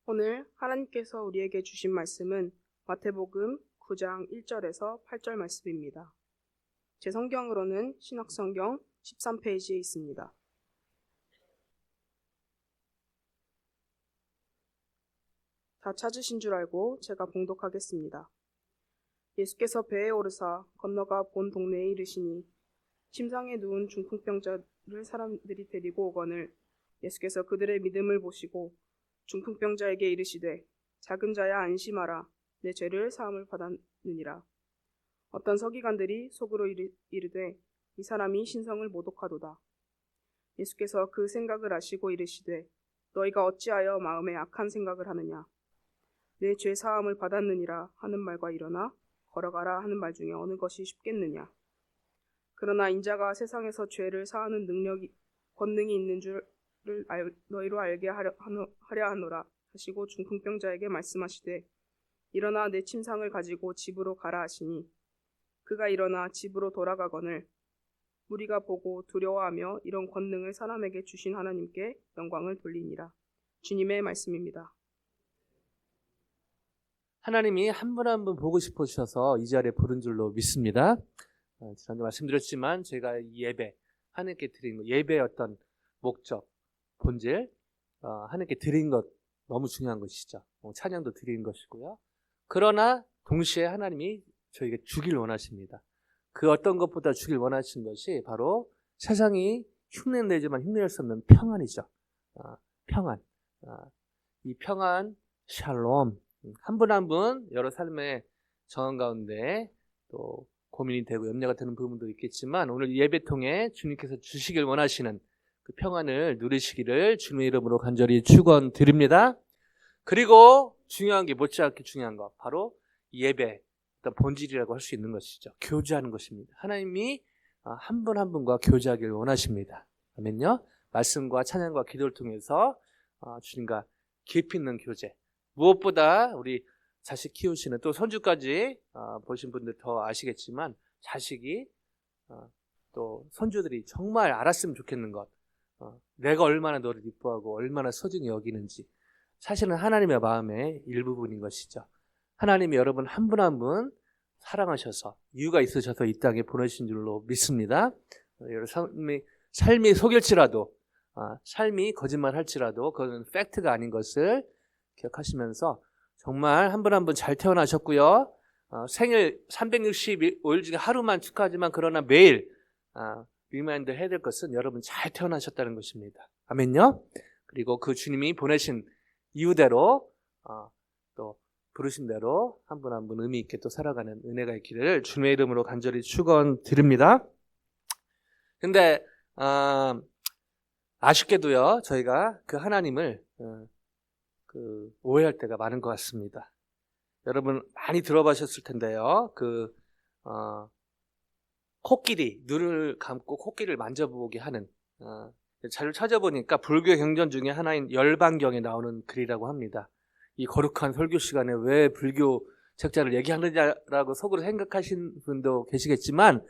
오늘 하나님께서 우리에게 주신 말씀은 마태복음 9장 1절에서 8절 말씀입니다. 제 성경으로는 신약성경 13페이지에 있습니다. 다 찾으신 줄 알고 제가 봉독하겠습니다. 예수께서 배에 오르사 건너가 본 동네에 이르시니 침상에 누운 중풍병자를 사람들이 데리고 오거늘 예수께서 그들의 믿음을 보시고 중풍병자에게 이르시되 작은 자야 안심하라 내 죄를 사함을 받았느니라. 어떤 서기관들이 속으로 이르되 이 사람이 신성을 모독하도다. 예수께서 그 생각을 아시고 이르시되 너희가 어찌하여 마음에 악한 생각을 하느냐. 내 죄 사함을 받았느니라 하는 말과 일어나 걸어가라 하는 말 중에 어느 것이 쉽겠느냐. 그러나 인자가 세상에서 죄를 사하는 권능이 있는 줄을 너희로 알게 하려 하노라 하시고 중풍병자에게 말씀하시되 일어나 내 침상을 가지고 집으로 가라 하시니 그가 일어나 집으로 돌아가거늘 무리가 보고 두려워하며 이런 권능을 사람에게 주신 하나님께 영광을 돌리니라. 주님의 말씀입니다. 하나님이 한 분 한 분 보고 싶으셔서 이 자리에 부른 줄로 믿습니다. 지난주 말씀드렸지만 제가 이 예배, 하나님께 드린 예배의 어떤 목적, 본질, 하나님께 드린 것 너무 중요한 것이죠. 찬양도 드리는 것이고요. 그러나 동시에 하나님이 저에게 주길 원하십니다. 그 어떤 것보다 주길 원하신 것이 바로 세상이 흉내내지만 흉내낼 수 없는 평안이죠. 평안. 이 평안, 샬롬. 한 분 한 분 여러 삶의 정황 가운데 또 고민이 되고 염려가 되는 부분도 있겠지만 오늘 예배 통해 주님께서 주시길 원하시는 그 평안을 누리시기를 주님의 이름으로 간절히 축원드립니다. 그리고 중요한 게 못지않게 중요한 것 바로 예배 본질이라고 할 수 있는 것이죠. 교제하는 것입니다. 하나님이 한 분 한 분과 교제하기를 원하십니다. 아멘요. 말씀과 찬양과 기도를 통해서 주님과 깊이 있는 교제. 무엇보다 우리 자식 키우시는 또 손주까지 보신 분들 더 아시겠지만 자식이 또 손주들이 정말 알았으면 좋겠는 것 내가 얼마나 너를 이뻐하고 얼마나 소중히 여기는지 사실은 하나님의 마음의 일부분인 것이죠. 하나님이 여러분 한 분 한 분 사랑하셔서 이유가 있으셔서 이 땅에 보내신 줄로 믿습니다. 여러분 삶이 속일지라도 삶이 거짓말할지라도 그건 팩트가 아닌 것을 기억하시면서 정말 한 분 한 분 잘 태어나셨고요. 생일 365일 중에 하루만 축하하지만 그러나 매일 리마인드 해야 될 것은 여러분 잘 태어나셨다는 것입니다. 아멘요. 그리고 그 주님이 보내신 이유대로 또 부르신 대로 한 분 한 분 의미 있게 또 살아가는 은혜가 있기를 주님의 이름으로 간절히 축원드립니다. 근데 아쉽게도요 저희가 그 하나님을 오해할 때가 많은 것 같습니다. 여러분 많이 들어보셨을 텐데요. 코끼리 눈을 감고 코끼리를 만져보게 하는 자료를 찾아보니까 불교 경전 중에 하나인 열반경에 나오는 글이라고 합니다. 이 거룩한 설교 시간에 왜 불교 책자를 얘기하느냐라고 속으로 생각하신 분도 계시겠지만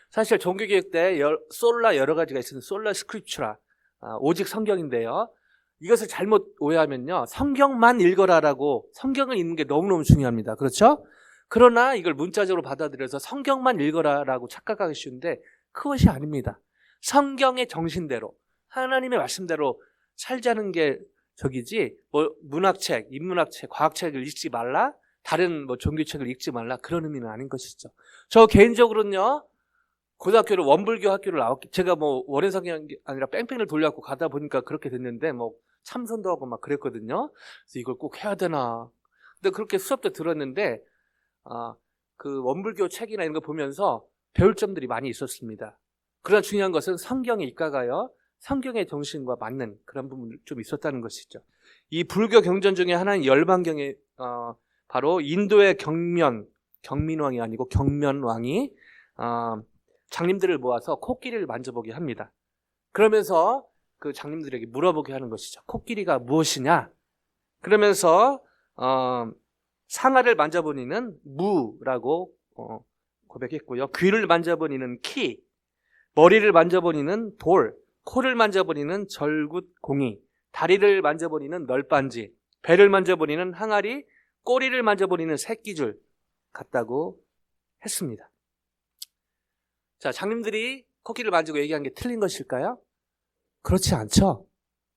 사실 종교개혁 때 솔라 여러 가지가 있어요. 솔라 스크립추라 오직 성경인데요. 이것을 잘못 오해하면요 성경만 읽어라라고 성경을 읽는 게 너무너무 중요합니다. 그렇죠? 그러나 이걸 문자적으로 받아들여서 성경만 읽어라라고 착각하기 쉬운데 그것이 아닙니다. 성경의 정신대로 하나님의 말씀대로 살자는 게 저기지 뭐 문학책, 인문학책, 과학책을 읽지 말라 다른 뭐 종교책을 읽지 말라 그런 의미는 아닌 것이죠. 저 개인적으로는요 고등학교를 원불교 학교를 나왔기 제가 뭐 원해성이 아니라 뺑뺑이를 돌려갖고 가다 보니까 그렇게 됐는데 뭐 참선도 하고 막 그랬거든요. 그래서 이걸 꼭 해야 되나. 근데 그렇게 수업 때 들었는데 그 원불교 책이나 이런 거 보면서 배울 점들이 많이 있었습니다. 그러나 중요한 것은 성경에 입각하여 성경의 정신과 맞는 그런 부분이 좀 있었다는 것이죠. 이 불교 경전 중에 하나인 열반경에 바로 인도의 경민왕이 아니고 경면왕이 장님들을 모아서 코끼리를 만져보게 합니다. 그러면서 그 장님들에게 물어보게 하는 것이죠. 코끼리가 무엇이냐? 그러면서 상아를 만져본 이는 무라고 고백했고요. 귀를 만져본 이는 키, 머리를 만져본 이는 돌, 코를 만져본 이는 절굿공이, 다리를 만져본 이는 널빤지, 배를 만져버리는 항아리, 꼬리를 만져버리는 새끼줄 같다고 했습니다. 자, 장님들이 코끼리를 만지고 얘기한 게 틀린 것일까요? 그렇지 않죠.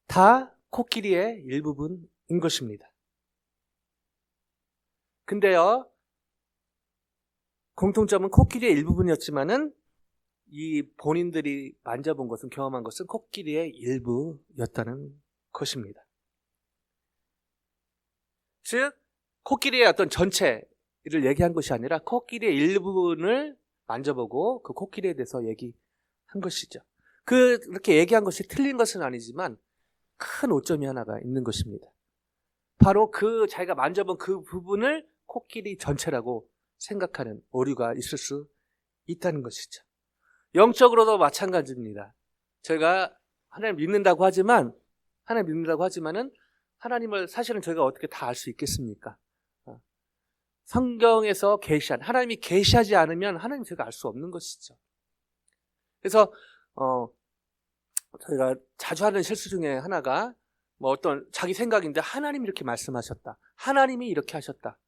다 코끼리의 일부분인 것입니다. 근데요, 공통점은 코끼리의 일부분이었지만은 이 본인들이 만져본 것은, 경험한 것은 코끼리의 일부였다는 것입니다. 즉, 코끼리의 어떤 전체를 얘기한 것이 아니라 코끼리의 일부분을 만져보고 그 코끼리에 대해서 얘기한 것이죠. 그렇게 얘기한 것이 틀린 것은 아니지만 큰 오점이 하나가 있는 것입니다. 바로 자기가 만져본 그 부분을 코끼리 전체라고 생각하는 오류가 있을 수 있다는 것이죠. 영적으로도 마찬가지입니다. 저희가 하나님 믿는다고 하지만은 하나님을 사실은 저희가 어떻게 다 알 수 있겠습니까? 성경에서 하나님이 계시하지 않으면 하나님 저희가 알 수 없는 것이죠. 그래서 저희가 자주 하는 실수 중에 하나가 어떤 자기 생각인데 하나님이 이렇게 말씀하셨다, 하나님이 이렇게 하셨다.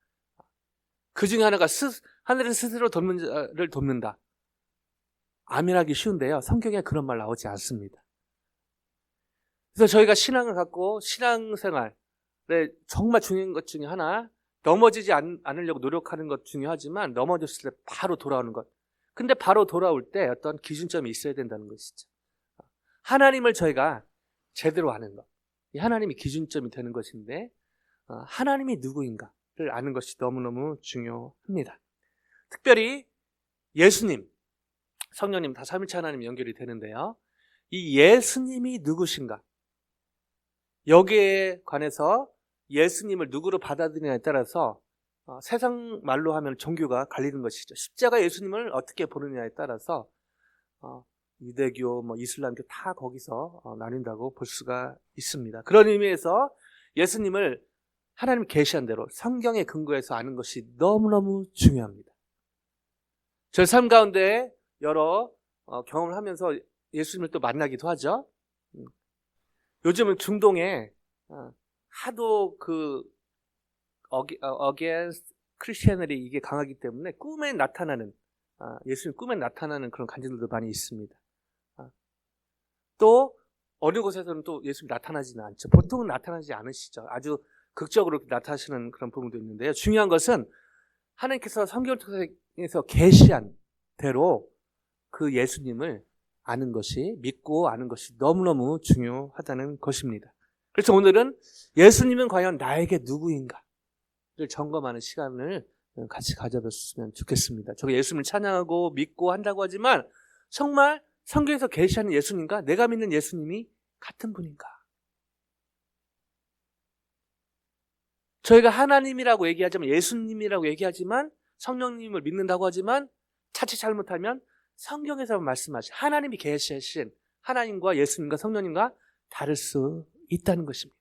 그 중에 하나가 하늘은 스스로 돕는 자를 돕는다. 아멘하기 쉬운데요, 성경에 그런 말 나오지 않습니다. 그래서 저희가 신앙을 갖고 신앙생활에 정말 중요한 것 중에 하나, 넘어지지 않으려고 노력하는 것 중요하지만 넘어졌을 때 바로 돌아오는 것. 근데 바로 돌아올 때 어떤 기준점이 있어야 된다는 것이죠. 하나님을 저희가 제대로 아는 것, 이 하나님이 기준점이 되는 것인데 하나님이 누구인가를 아는 것이 너무너무 중요합니다. 특별히 예수님, 성령님, 다 삼위일체 하나님 연결이 되는데요, 이 예수님이 누구신가, 여기에 관해서 예수님을 누구로 받아들이냐에 따라서 세상 말로 하면 종교가 갈리는 것이죠. 십자가 예수님을 어떻게 보느냐에 따라서 유대교, 이슬람교 다 거기서 나뉜다고 볼 수가 있습니다. 그런 의미에서 예수님을 하나님 계시한 대로 성경에 근거해서 아는 것이 너무너무 중요합니다. 저희 삶 가운데 여러 경험을 하면서 예수님을 또 만나기도 하죠. 요즘은 중동에 하도 against Christianity 이게 강하기 때문에 꿈에 나타나는, 예수님 꿈에 나타나는 그런 간증들도 많이 있습니다. 또 어느 곳에서는 또 예수님 나타나지는 않죠. 보통은 나타나지 않으시죠. 아주 극적으로 나타나시는 그런 부분도 있는데요. 중요한 것은 하나님께서 성경을 통해서 계시한 대로 그 예수님을 아는 것이, 믿고 아는 것이 너무너무 중요하다는 것입니다. 그래서 오늘은 예수님은 과연 나에게 누구인가를 점검하는 시간을 같이 가져봤으면 좋겠습니다. 저가 예수님을 찬양하고 믿고 한다고 하지만 정말 성경에서 계시하는 예수님과 내가 믿는 예수님이 같은 분인가? 저희가 하나님이라고 얘기하지만, 예수님이라고 얘기하지만, 성령님을 믿는다고 하지만 자칫 잘못하면 성경에서 말씀하신 하나님이 계시하신 하나님과 예수님과 성령님과 다를 수 있다는 것입니다.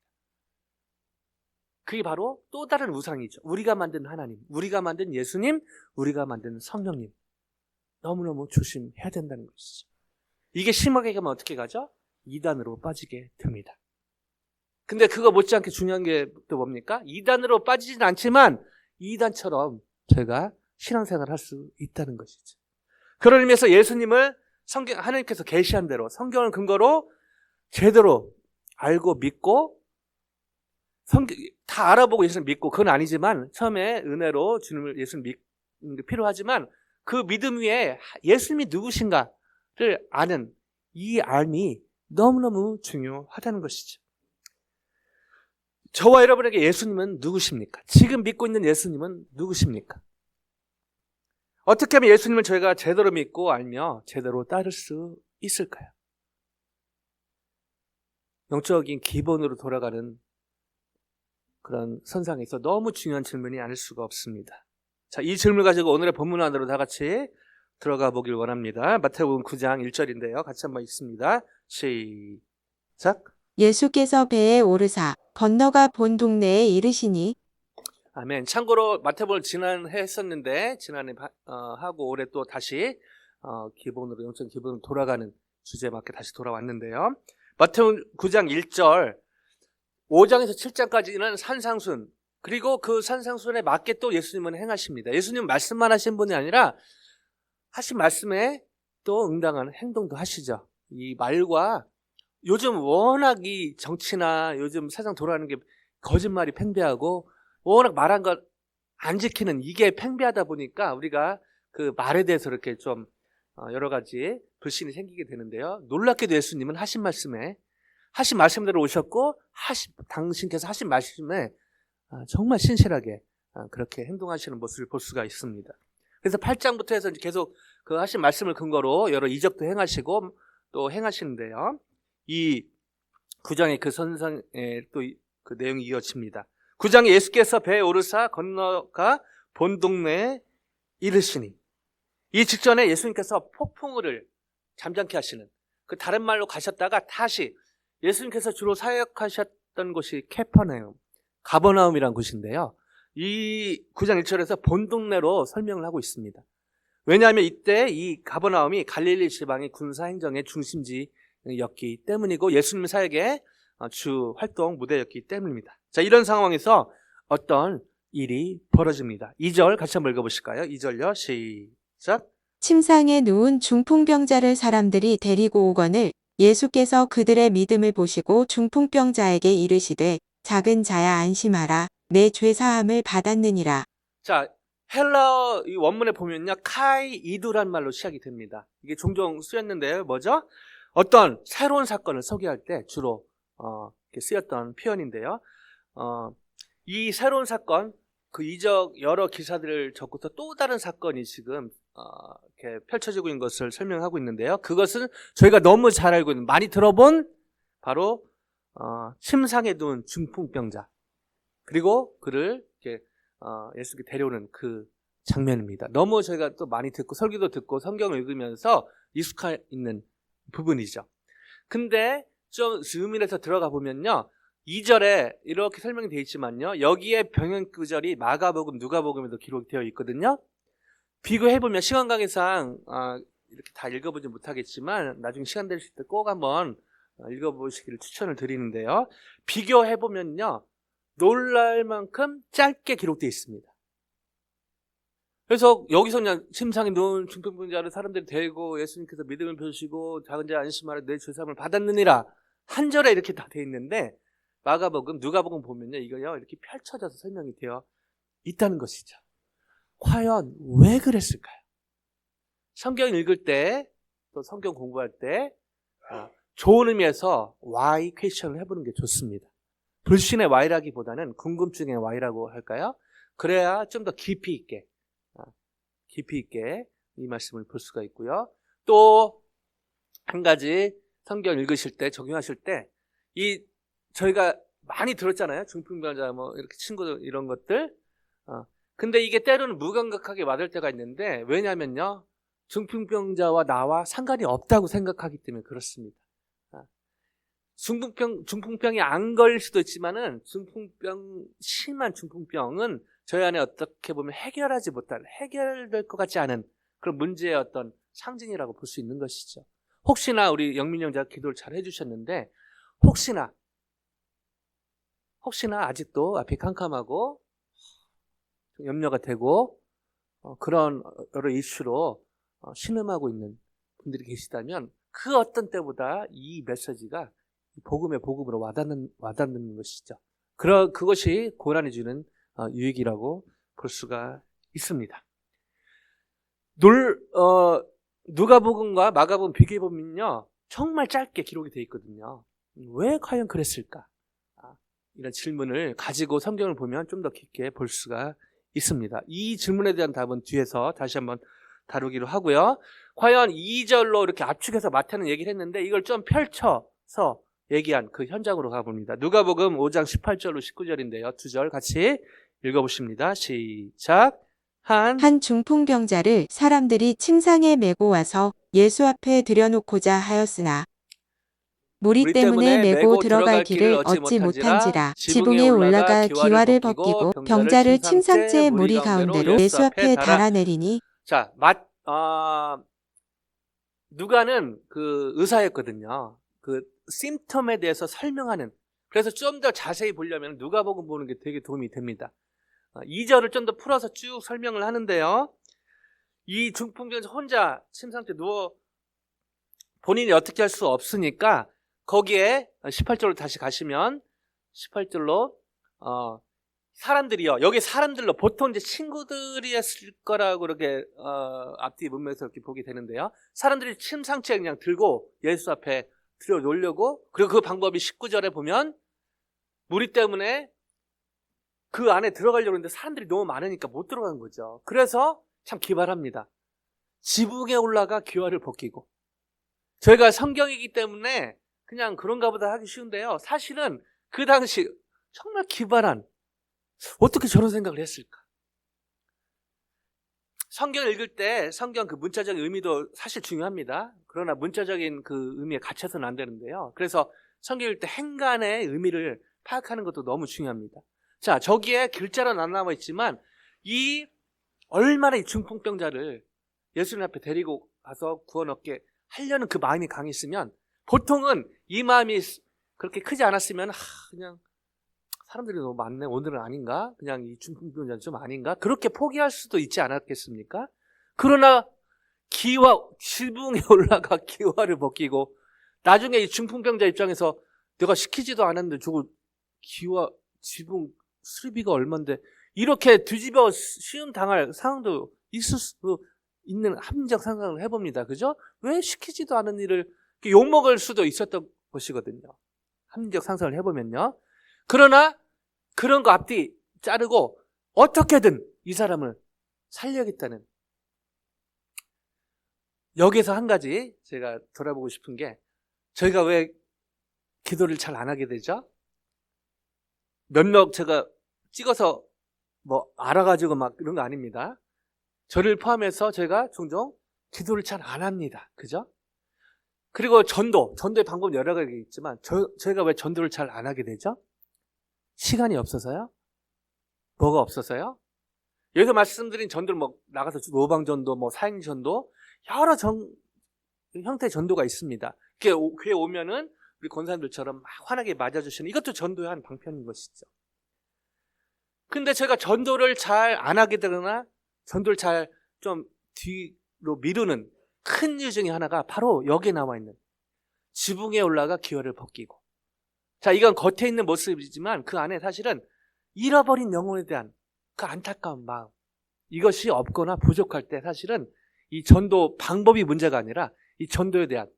그게 바로 또 다른 우상이죠. 우리가 만든 하나님, 우리가 만든 예수님, 우리가 만든 성령님. 너무너무 조심해야 된다는 것이죠. 이게 심하게 가면 어떻게 가죠? 이단으로 빠지게 됩니다. 근데 그거 못지않게 중요한 게 또 뭡니까? 이단으로 빠지진 않지만 이단처럼 저희가 신앙생활을 할 수 있다는 것이죠. 그런 의미에서 예수님을 하나님께서 계시한 대로 성경을 근거로 제대로 알고 믿고, 다 알아보고 예수님 믿고, 그건 아니지만 처음에 은혜로 주님을 예수님 믿는 게 필요하지만 그 믿음 위에 예수님이 누구신가를 아는 이 알미 너무너무 중요하다는 것이죠. 저와 여러분에게 예수님은 누구십니까? 지금 믿고 있는 예수님은 누구십니까? 어떻게 하면 예수님을 저희가 제대로 믿고 알며 제대로 따를 수 있을까요? 영적인 기본으로 돌아가는 그런 선상에서 너무 중요한 질문이 아닐 수가 없습니다. 자, 이 질문을 가지고 오늘의 본문 안으로 다 같이 들어가 보길 원합니다. 마태복음 9장 1절인데요. 같이 한번 읽습니다. 시작. 예수께서 배에 오르사 건너가 본 동네에 이르시니. 아멘. 참고로 마태복음을 지난해 했었는데 지난해 하고 올해 또 다시 기본으로, 영적 기본으로 돌아가는 주제에 맞게 다시 돌아왔는데요. 마태복음 9장 1절, 5장에서 7장까지는 산상순, 그리고 그 산상순에 맞게 또 예수님은 행하십니다. 예수님은 말씀만 하신 분이 아니라 하신 말씀에 또 응당하는 행동도 하시죠. 이 말과 요즘 워낙 이 정치나 요즘 세상 돌아가는 게 거짓말이 팽배하고 워낙 말한 것 안 지키는 이게 팽배하다 보니까 우리가 그 말에 대해서 이렇게 좀 여러 가지 불신이 생기게 되는데요. 놀랍게도 예수님은 하신 말씀대로 오셨고 당신께서 하신 말씀에 정말 신실하게 그렇게 행동하시는 모습을 볼 수가 있습니다. 그래서 8장부터 해서 계속 그 하신 말씀을 근거로 여러 이적도 행하시고 또 행하시는데요. 이 9장의 그 선상에 또 그 내용이 이어집니다. 9장에 예수께서 배에 오르사 건너가 본 동네에 이르시니, 이 직전에 예수님께서 폭풍우를 잠잠케 하시는, 그 다른 말로 가셨다가 다시 예수님께서 주로 사역하셨던 곳이 캐퍼나움, 가버나움이라는 곳인데요. 이 9장 1절에서 본 동네로 설명을 하고 있습니다. 왜냐하면 이때 이 가버나움이 갈릴리 지방의 군사 행정의 중심지였기 때문이고 예수님 사역의 주 활동 무대였기 때문입니다. 자, 이런 상황에서 어떤 일이 벌어집니다. 2절 같이 한번 읽어보실까요? 2절요. 시작. 침상에 누운 중풍병자를 사람들이 데리고 오거늘 예수께서 그들의 믿음을 보시고 중풍병자에게 이르시되 작은 자야 안심하라 내 죄 사함을 받았느니라. 자, 헬라어 이 원문에 보면요, 카이 이두란 말로 시작이 됩니다. 이게 종종 쓰였는데요, 뭐죠? 어떤 새로운 사건을 소개할 때 주로 이렇게 쓰였던 표현인데요. 이 새로운 사건, 그 이적 여러 기사들을 적고서 또 다른 사건이 지금 이렇게 펼쳐지고 있는 것을 설명하고 있는데요. 그것은 저희가 너무 잘 알고 있는, 많이 들어본 바로 침상에 누운 중풍병자, 그리고 그를 이렇게 예수께 데려오는 그 장면입니다. 너무 저희가 또 많이 듣고 설교도 듣고 성경을 읽으면서 익숙해 있는 부분이죠. 근데 좀 즈음이라서 들어가 보면요, 2절에 이렇게 설명이 되어 있지만요, 여기에 병행 구절이 마가복음, 누가복음에도 기록되어 있거든요. 비교해보면 시간 관계상 이렇게 다 읽어보지 못하겠지만 나중에 시간 되실 때 꼭 한번 읽어보시기를 추천을 드리는데요. 비교해보면요, 놀랄 만큼 짧게 기록되어 있습니다. 그래서 여기서 그냥 침상에 누운 중풍병자를 사람들이 데리고 예수님께서 믿음을 펴주시고 작은 자 안심하라 내 죄사함을 받았느니라 한 절에 이렇게 다 되어 있는데, 마가복음, 누가복음 보면요, 이거요 이렇게 펼쳐져서 설명이 되어 있다는 것이죠. 과연 왜 그랬을까요? 성경 읽을 때, 또 성경 공부할 때 좋은 의미에서 why 퀘스천을 해보는 게 좋습니다. 불신의 why라기보다는 궁금증의 why라고 할까요? 그래야 좀 더 깊이 있게 이 말씀을 볼 수가 있고요. 또 한 가지 성경 읽으실 때, 적용하실 때, 저희가 많이 들었잖아요. 중풍병자, 뭐, 이렇게 친구들, 이런 것들. 근데 이게 때로는 무감각하게 와닿을 때가 있는데, 왜냐면요, 중풍병자와 나와 상관이 없다고 생각하기 때문에 그렇습니다. 중풍병이 안 걸릴 수도 있지만은, 심한 중풍병은 저희 안에 어떻게 보면 해결될 것 같지 않은 그런 문제의 어떤 상징이라고 볼 수 있는 것이죠. 혹시나 우리 영민 형제가 기도를 잘 해주셨는데, 혹시나 아직도 앞이 캄캄하고 염려가 되고 그런 여러 이슈로 신음하고 있는 분들이 계시다면 그 어떤 때보다 이 메시지가 복음으로 와닿는 것이죠. 그것이 고난이 주는 유익이라고 볼 수가 있습니다. 누가복음과 마가복음 비교해 보면요, 정말 짧게 기록이 되어 있거든요. 왜 과연 그랬을까? 이런 질문을 가지고 성경을 보면 좀 더 깊게 볼 수가 있습니다. 이 질문에 대한 답은 뒤에서 다시 한번 다루기로 하고요. 과연 2절로 이렇게 압축해서 마태는 얘기를 했는데 이걸 좀 펼쳐서 얘기한 그 현장으로 가봅니다. 누가복음 5장 18절로 19절인데요. 두 절 같이 읽어보십니다. 시작. 한 중풍병자를 사람들이 침상에 메고 와서 예수 앞에 들여놓고자 하였으나 무리 때문에 메고 들어갈 길을 얻지 못한지라 지붕에 올라가 기와를 벗기고 병자를 침상째 무리 가운데로 예수 앞에 달아내리니. 자, 누가는 그 의사였거든요. 그 심텀에 대해서 설명하는, 그래서 좀 더 자세히 보려면 누가복음 보는 게 되게 도움이 됩니다. 2절을 좀 더 풀어서 쭉 설명을 하는데요. 이 중풍병자 혼자 침상에 누워 본인이 어떻게 할 수 없으니까 거기에 18절로 다시 가시면 18절로 사람들이요. 여기 사람들로 보통 이제 친구들이었을 거라고 그렇게 앞뒤 문맥에서 이렇게 보게 되는데요. 사람들이 침상째 그냥 들고 예수 앞에 들여 놓으려고, 그리고 그 방법이 19절에 보면 무리 때문에 그 안에 들어가려고 했는데 사람들이 너무 많으니까 못 들어간 거죠. 그래서 참 기발합니다. 지붕에 올라가 기와를 벗기고. 저희가 성경이기 때문에 그냥 그런가 보다 하기 쉬운데요. 사실은 그 당시 정말 기발한, 어떻게 저런 생각을 했을까? 성경을 읽을 때 성경 그 문자적인 의미도 사실 중요합니다. 그러나 문자적인 그 의미에 갇혀서는 안 되는데요. 그래서 성경 읽을 때 행간의 의미를 파악하는 것도 너무 중요합니다. 자, 저기에 글자로는 안 나와 있지만 이 얼마나 이 중풍병자를 예수님 앞에 데리고 가서 구원 얻게 하려는 그 마음이 강했으면, 보통은 이 마음이 그렇게 크지 않았으면 그냥 사람들이 너무 많네, 오늘은 아닌가, 그냥 이 중풍병자는 좀 아닌가, 그렇게 포기할 수도 있지 않았겠습니까? 그러나 지붕에 올라가 기와를 벗기고, 나중에 이 중풍병자 입장에서 내가 시키지도 않았는데 저거 기와 지붕 수리비가 얼만데 이렇게 뒤집어 시험 당할 상황도 있을 수 있는 합리적 상상을 해봅니다. 그죠? 왜 시키지도 않은 일을 욕먹을 수도 있었던 것이거든요. 합리적 상상을 해보면요. 그러나 그런 거 앞뒤 자르고 어떻게든 이 사람을 살려야겠다는, 여기에서 한 가지 제가 돌아보고 싶은 게, 저희가 왜 기도를 잘 안 하게 되죠? 몇몇 제가 찍어서 뭐 알아가지고 막 이런 거 아닙니다. 저를 포함해서 제가 종종 기도를 잘 안 합니다. 그죠? 그리고 전도의 방법은 여러 가지 있지만 저희가 왜 전도를 잘 안 하게 되죠? 시간이 없어서요? 뭐가 없어서요? 여기서 말씀드린 전도를 뭐 나가서 노방전도, 뭐 사행전도, 여러 형태의 전도가 있습니다. 교회 오면은 우리 권사님들처럼 막 환하게 맞아주시는, 이것도 전도의 한 방편인 것이죠. 근데 제가 전도를 잘 안 하게 되거나 전도를 잘 좀 뒤로 미루는 큰 이유 중에 하나가 바로 여기에 나와 있는 지붕에 올라가 기와를 벗기고. 자, 이건 겉에 있는 모습이지만 그 안에 사실은 잃어버린 영혼에 대한 그 안타까운 마음, 이것이 없거나 부족할 때 사실은 이 전도 방법이 문제가 아니라 이 전도에 대한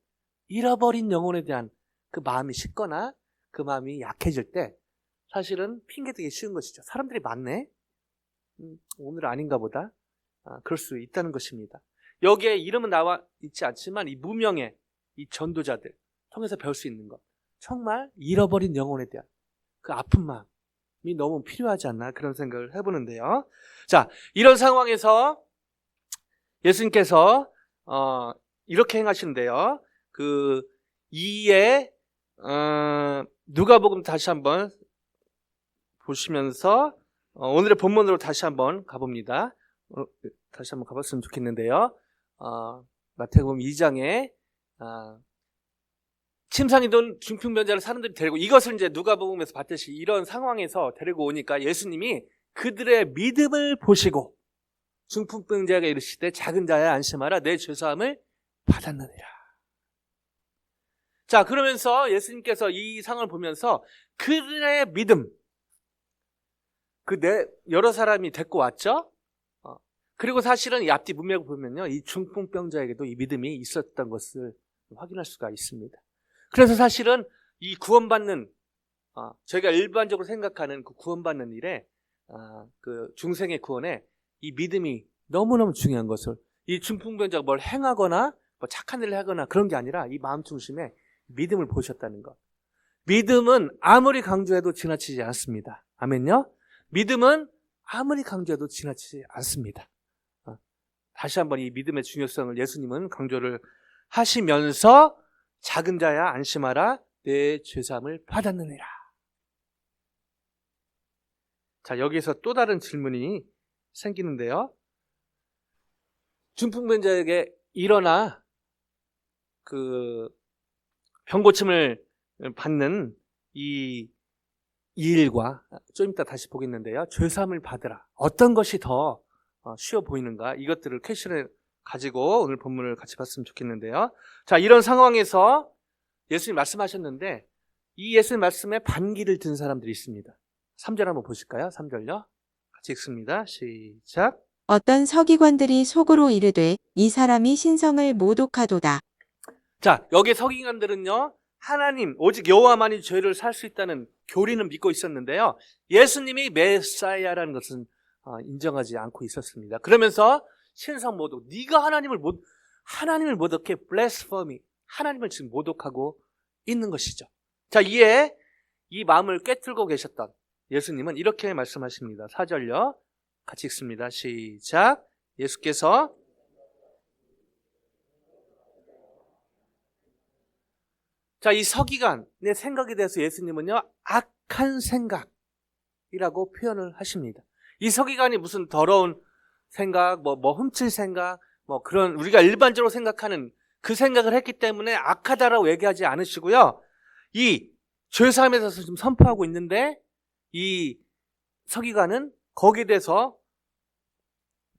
잃어버린 영혼에 대한 그 마음이 식거나 그 마음이 약해질 때 사실은 핑계대기 쉬운 것이죠. 사람들이 많네? 오늘 아닌가 보다. 그럴 수 있다는 것입니다. 여기에 이름은 나와 있지 않지만 이 무명의 이 전도자들 통해서 배울 수 있는 것, 정말 잃어버린 영혼에 대한 그 아픈 마음이 너무 필요하지 않나, 그런 생각을 해보는데요. 자, 이런 상황에서 예수님께서 이렇게 행하시는데요. 그 2에 누가복음 다시 한번 보시면서 오늘의 본문으로 다시 한번 가봅니다. 다시 한번 가봤으면 좋겠는데요. 마태복음 2장에 침상에 든 중풍병자를 사람들이 데리고, 이것을 이제 누가복음에서 봤듯이 이런 상황에서 데리고 오니까 예수님이 그들의 믿음을 보시고 중풍병자가 이르시되 작은 자야 안심하라, 내 죄사함을 받았느니라. 자, 그러면서 예수님께서 이 상을 보면서 그들의 믿음, 여러 사람이 데리고 왔죠. 그리고 사실은 이 앞뒤 문맥을 보면요, 이 중풍병자에게도 이 믿음이 있었던 것을 확인할 수가 있습니다. 그래서 사실은 이 구원받는, 저희가 일반적으로 생각하는 그 구원받는 일에, 그 중생의 구원에 이 믿음이 너무너무 중요한 것을, 이 중풍병자가 뭘 행하거나 뭐 착한 일을 하거나 그런 게 아니라 이 마음 중심에 믿음을 보셨다는 것. 믿음은 아무리 강조해도 지나치지 않습니다. 아멘요? 믿음은 아무리 강조해도 지나치지 않습니다. 다시 한번 이 믿음의 중요성을 예수님은 강조를 하시면서 작은 자야 안심하라, 내 죄사함을 받았느니라. 자, 여기서 또 다른 질문이 생기는데요. 중풍병자에게 일어나 그 병고침을 받는 이 이 일과 좀 이따 다시 보겠는데요. 죄사함을 받으라. 어떤 것이 더 쉬워 보이는가? 이것들을 퀘션을 가지고 오늘 본문을 같이 봤으면 좋겠는데요. 자, 이런 상황에서 예수님 말씀하셨는데 이 예수님 말씀에 반기를 든 사람들이 있습니다. 3절 한번 보실까요? 3절요. 같이 읽습니다. 시작. 어떤 서기관들이 속으로 이르되 이 사람이 신성을 모독하도다. 자, 여기 서기관들은요, 하나님, 오직 여호와만이 죄를 살 수 있다는 교리는 믿고 있었는데요. 예수님이 메사야라는 것은 인정하지 않고 있었습니다. 그러면서 신성 모독, 네가 하나님을 모독해, blasphemy, 하나님을 지금 모독하고 있는 것이죠. 자, 이에 이 마음을 꿰뚫고 계셨던 예수님은 이렇게 말씀하십니다. 4절요. 같이 읽습니다. 시작. 예수께서 자, 이 서기관의 생각에 대해서 예수님은요, 악한 생각이라고 표현을 하십니다. 이 서기관이 무슨 더러운 생각, 뭐 훔칠 생각, 뭐 그런 우리가 일반적으로 생각하는 그 생각을 했기 때문에 악하다라고 얘기하지 않으시고요. 이 죄사함에 대해서 지금 선포하고 있는데 이 서기관은 거기에 대해서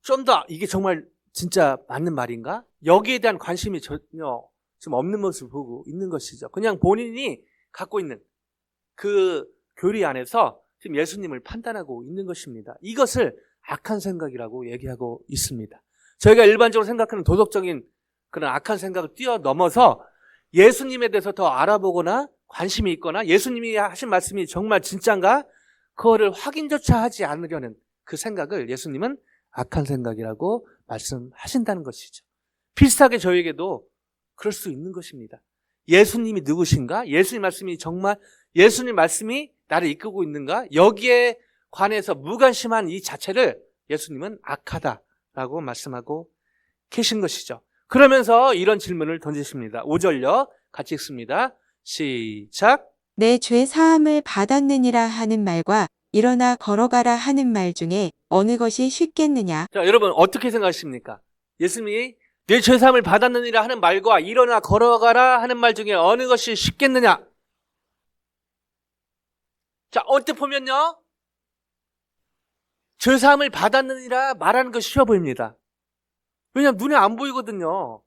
좀 더 이게 정말 진짜 맞는 말인가? 여기에 대한 관심이 전혀 지금 없는 모습을 보고 있는 것이죠. 그냥 본인이 갖고 있는 그 교리 안에서 지금 예수님을 판단하고 있는 것입니다. 이것을 악한 생각이라고 얘기하고 있습니다. 저희가 일반적으로 생각하는 도덕적인 그런 악한 생각을 뛰어넘어서 예수님에 대해서 더 알아보거나 관심이 있거나 예수님이 하신 말씀이 정말 진짠가? 그거를 확인조차 하지 않으려는 그 생각을 예수님은 악한 생각이라고 말씀하신다는 것이죠. 비슷하게 저에게도 그럴 수 있는 것입니다. 예수님이 누구신가? 예수님 말씀이 정말 예수님 말씀이 나를 이끌고 있는가? 여기에 관해서 무관심한 이 자체를 예수님은 악하다라고 말씀하고 계신 것이죠. 그러면서 이런 질문을 던지십니다. 5절요. 같이 읽습니다. 시작. 내 죄 사함을 받았느니라 하는 말과 일어나 걸어가라 하는 말 중에 어느 것이 쉽겠느냐? 자, 여러분 어떻게 생각하십니까? 예수님이 내 죄사함을 받았느니라 하는 말과 일어나 걸어가라 하는 말 중에 어느 것이 쉽겠느냐? 자, 언뜻 보면요, 죄사함을 받았느니라 말하는 것이 쉬워 보입니다. 왜냐하면 눈에 안 보이거든요.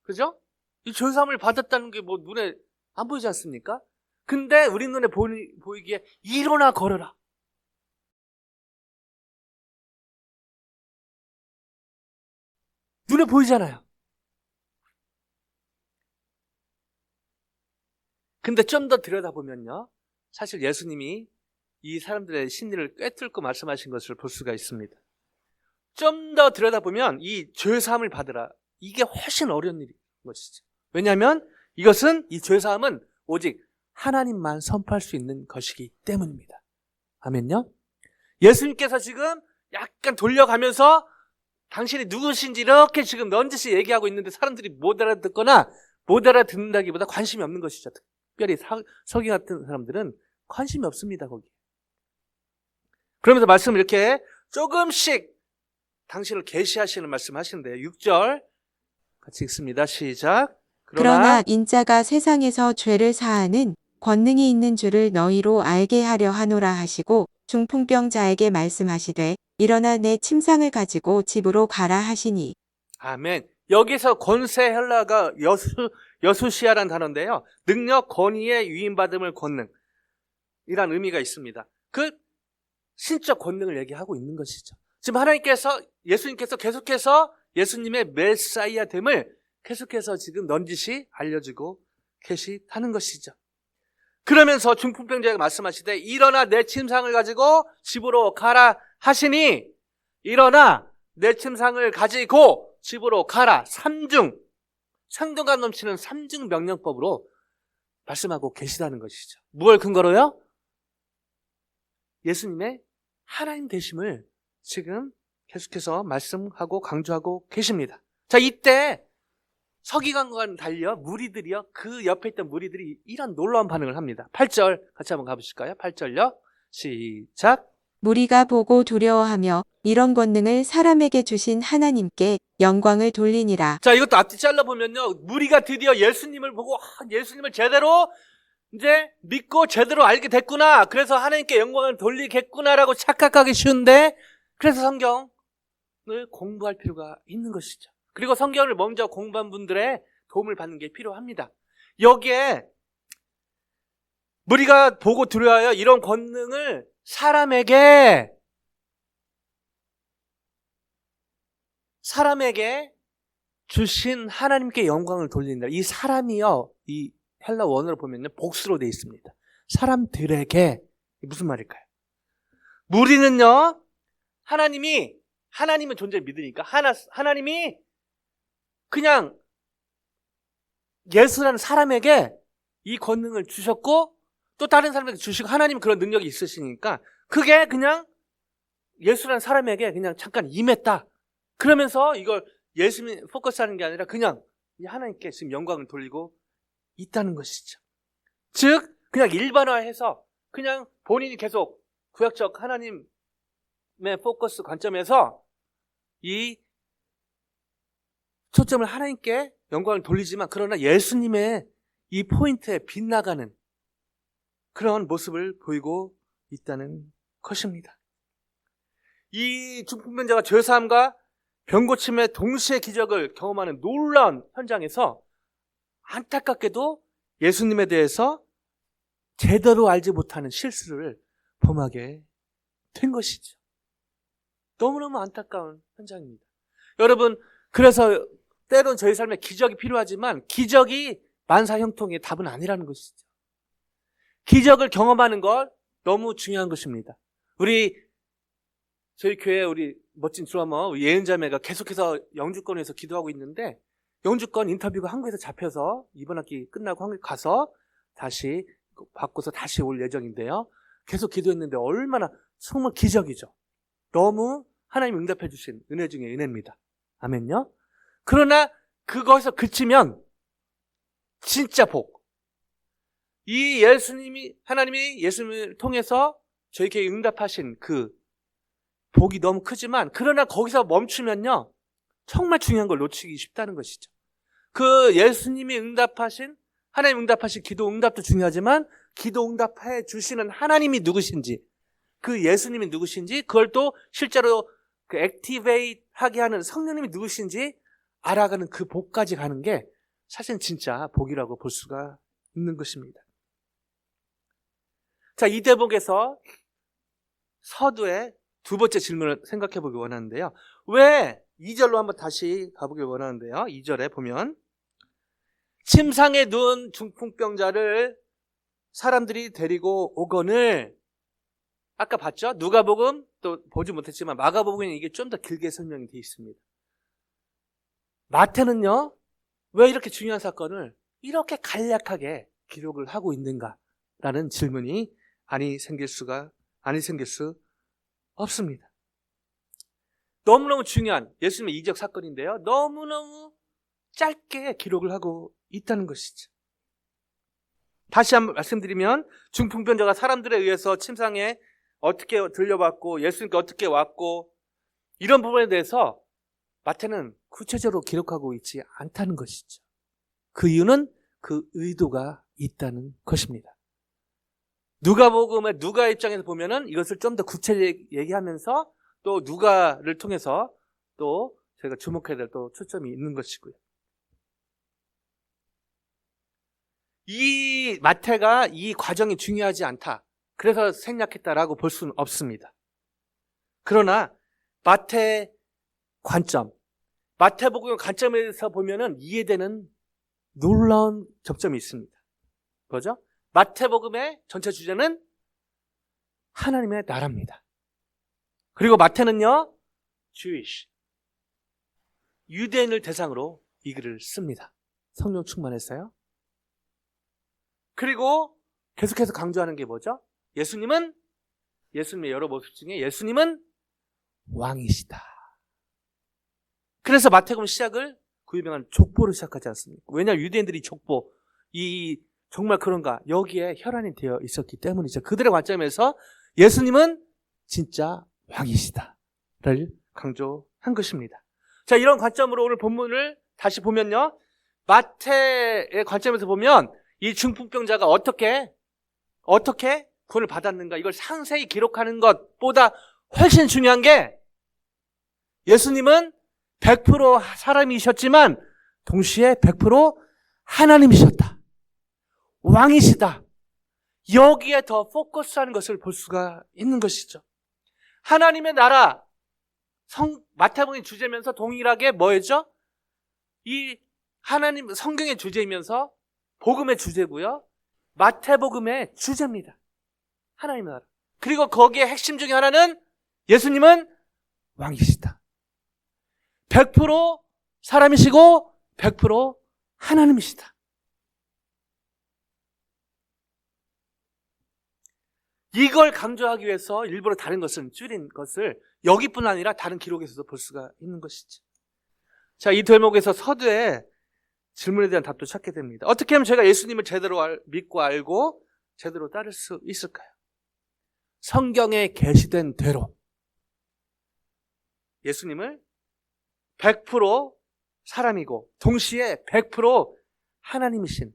그죠? 이 죄사함을 받았다는 게 뭐 눈에 안 보이지 않습니까? 근데 우리 눈에 보이기에 일어나 걸어라. 눈에 보이잖아요. 근데 좀 더 들여다보면요, 사실 예수님이 이 사람들의 심리를 꿰뚫고 말씀하신 것을 볼 수가 있습니다. 좀 더 들여다보면 이 죄사함을 받으라, 이게 훨씬 어려운 일인 것이죠. 왜냐하면 이것은, 이 죄사함은 오직 하나님만 선포할 수 있는 것이기 때문입니다. 아멘요? 예수님께서 지금 약간 돌려가면서 당신이 누구신지 이렇게 지금 넌지시 얘기하고 있는데 사람들이 못 알아듣거나 못 알아듣는다기보다 관심이 없는 것이죠. 특별히 서기 같은 사람들은 관심이 없습니다, 거기. 그러면서 말씀을 이렇게 조금씩 당신을 계시하시는 말씀 하시는데요. 6절 같이 읽습니다. 시작. 그러나 인자가 세상에서 죄를 사하는 권능이 있는 줄을 너희로 알게 하려 하노라 하시고 중풍병자에게 말씀하시되 일어나 내 침상을 가지고 집으로 가라 하시니. 아멘. 여기서 권세 헬라가 여수시아라는 단어인데요. 능력, 권위의 위임받음을 권능이란 의미가 있습니다. 그 신적 권능을 얘기하고 있는 것이죠. 지금 하나님께서, 예수님께서 계속해서 예수님의 메사이아됨을 계속해서 지금 넌지시 알려주고 계시다는 것이죠. 그러면서 중풍병자가 말씀하시되 일어나 내 침상을 가지고 집으로 가라 하시니, 일어나 내 침상을 가지고 집으로 가라. 상등감 넘치는 3중 명령법으로 말씀하고 계시다는 것이죠. 무엇을 근거로요? 예수님의 하나님 되심을 지금 계속해서 말씀하고 강조하고 계십니다. 자, 이때 서기관과는 달려 무리들이요, 그 옆에 있던 무리들이 이런 놀라운 반응을 합니다. 8절 같이 한번 가보실까요? 8절요. 시작. 무리가 보고 두려워하며 이런 권능을 사람에게 주신 하나님께 영광을 돌리니라. 자, 이것도 앞뒤 잘라보면요, 무리가 드디어 예수님을 보고 예수님을 제대로 이제 믿고 제대로 알게 됐구나. 그래서 하나님께 영광을 돌리겠구나라고 착각하기 쉬운데, 그래서 성경을 공부할 필요가 있는 것이죠. 그리고 성경을 먼저 공부한 분들의 도움을 받는 게 필요합니다. 여기에 우리가 보고 들어야 이런 권능을 사람에게 주신 하나님께 영광을 돌린다. 이 사람이요, 이 헬라 원어로 보면 복수로 되어 있습니다. 사람들에게. 무슨 말일까요? 우리는요, 하나님은 존재를 믿으니까 하나님이 그냥 예수라는 사람에게 이 권능을 주셨고, 또 다른 사람에게 주시고, 하나님은 그런 능력이 있으시니까 그게 그냥 예수라는 사람에게 그냥 잠깐 임했다. 그러면서 이걸 예수님 포커스하는 게 아니라 그냥 하나님께 지금 영광을 돌리고 있다는 것이죠. 즉 그냥 일반화해서 그냥 본인이 계속 구약적 하나님의 포커스 관점에서 이 초점을 하나님께 영광을 돌리지만, 그러나 예수님의 이 포인트에 빗나가는 그런 모습을 보이고 있다는 것입니다. 이 중풍병자가 죄사함과 병고침의 동시에 기적을 경험하는 놀라운 현장에서 안타깝게도 예수님에 대해서 제대로 알지 못하는 실수를 범하게 된 것이죠. 너무너무 안타까운 현장입니다. 여러분, 그래서 때론 저희 삶에 기적이 필요하지만 기적이 만사형통의 답은 아니라는 것이죠. 기적을 경험하는 것 너무 중요한 것입니다. 저희 교회 우리 멋진 드러머 예은자매가 계속해서 영주권에서 기도하고 있는데, 영주권 인터뷰가 한국에서 잡혀서 이번 학기 끝나고 한국 가서 다시 받고서 다시 올 예정인데요. 계속 기도했는데 얼마나 정말 기적이죠. 너무 하나님 응답해 주신 은혜 중에 은혜입니다. 아멘요. 그러나 그것에서 그치면 진짜 복. 이 하나님이 예수님을 통해서 저에게 응답하신 그 복이 너무 크지만, 그러나 거기서 멈추면요, 정말 중요한 걸 놓치기 쉽다는 것이죠. 그 예수님이 하나님 응답하신 기도 응답도 중요하지만, 기도 응답해 주시는 하나님이 누구신지, 그 예수님이 누구신지, 그걸 또 실제로 그 액티베이트 하게 하는 성령님이 누구신지 알아가는 그 복까지 가는 게 사실 진짜 복이라고 볼 수가 있는 것입니다. 자, 이 대목에서 서두에 두 번째 질문을 생각해 보기 원하는데요. 왜 2절로 한번 다시 가보길 원하는데요. 2절에 보면 침상에 누운 중풍병자를 사람들이 데리고 오거늘, 아까 봤죠? 누가복음 또 보지 못했지만 마가복음에는 이게 좀 더 길게 설명이 되어 있습니다. 마태는요, 왜 이렇게 중요한 사건을 이렇게 간략하게 기록을 하고 있는가라는 질문이 아니 생길 수 없습니다. 너무너무 중요한 예수님의 이적 사건인데요, 너무너무 짧게 기록을 하고 있다는 것이죠. 다시 한번 말씀드리면, 중풍병자가 사람들에 의해서 침상에 어떻게 들려받고 예수님께 어떻게 왔고, 이런 부분에 대해서 마태는 구체적으로 기록하고 있지 않다는 것이죠. 그 이유는 그 의도가 있다는 것입니다. 누가복음의 누가 입장에서 보면은 이것을 좀 더 구체적으로 얘기하면서 또 누가를 통해서 또 저희가 주목해야 될 또 초점이 있는 것이고요. 이 마태가 이 과정이 중요하지 않다, 그래서 생략했다라고 볼 수는 없습니다. 그러나 마태 관점, 마태복음 관점에서 보면은 이해되는 놀라운 접점이 있습니다. 뭐죠? 마태복음의 전체 주제는 하나님의 나라입니다. 그리고 마태는요, Jewish, 유대인을 대상으로 이 글을 씁니다. 성령 충만했어요. 그리고 계속해서 강조하는 게 뭐죠? 예수님의 여러 모습 중에 예수님은 왕이시다. 그래서 마태복음 시작을 그 유명한 족보로 시작하지 않습니까? 왜냐하면 유대인들이 족보, 정말 그런가, 여기에 혈안이 되어 있었기 때문이죠. 그들의 관점에서 예수님은 진짜 왕이시다를 강조한 것입니다. 자, 이런 관점으로 오늘 본문을 다시 보면요, 마태의 관점에서 보면 이 중풍병자가 어떻게 구원을 받았는가, 이걸 상세히 기록하는 것보다 훨씬 중요한 게, 예수님은 100% 사람이셨지만 동시에 100% 하나님이셨다. 왕이시다. 여기에 더 포커스하는 것을 볼 수가 있는 것이죠. 하나님의 나라, 마태복음의 주제면서 동일하게 뭐였죠? 이 하나님 성경의 주제이면서 복음의 주제고요, 마태복음의 주제입니다. 하나님의 나라. 그리고 거기에 핵심 중에 하나는 예수님은 왕이시다. 100% 사람이시고 100% 하나님이시다. 이걸 강조하기 위해서 일부러 다른 것을 줄인 것을 여기뿐 아니라 다른 기록에서도 볼 수가 있는 것이죠. 자, 이 대목에서 서두에 질문에 대한 답도 찾게 됩니다. 어떻게 하면 제가 예수님을 제대로 믿고 알고 제대로 따를 수 있을까요? 성경에 계시된 대로 예수님을 100% 사람이고 동시에 100% 하나님이신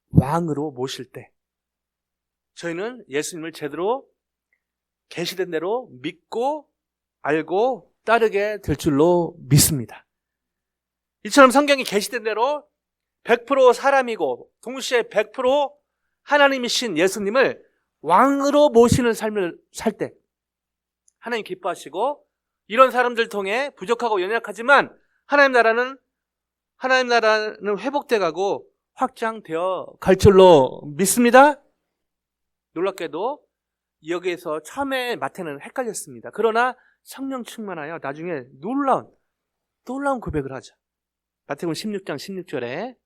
왕으로 모실 때 저희는 예수님을 제대로 계시된 대로 믿고 알고 따르게 될 줄로 믿습니다. 이처럼 성경이 계시된 대로 100% 사람이고 동시에 100% 하나님이신 예수님을 왕으로 모시는 삶을 살 때 하나님 기뻐하시고, 이런 사람들 통해 부족하고 연약하지만 하나님 나라는 회복돼 가고 확장되어 갈 줄로 믿습니다. 놀랍게도 여기에서 처음에 마태는 헷갈렸습니다. 그러나 성령 충만하여 나중에 놀라운 고백을 하죠. 마태복음 16장 16절에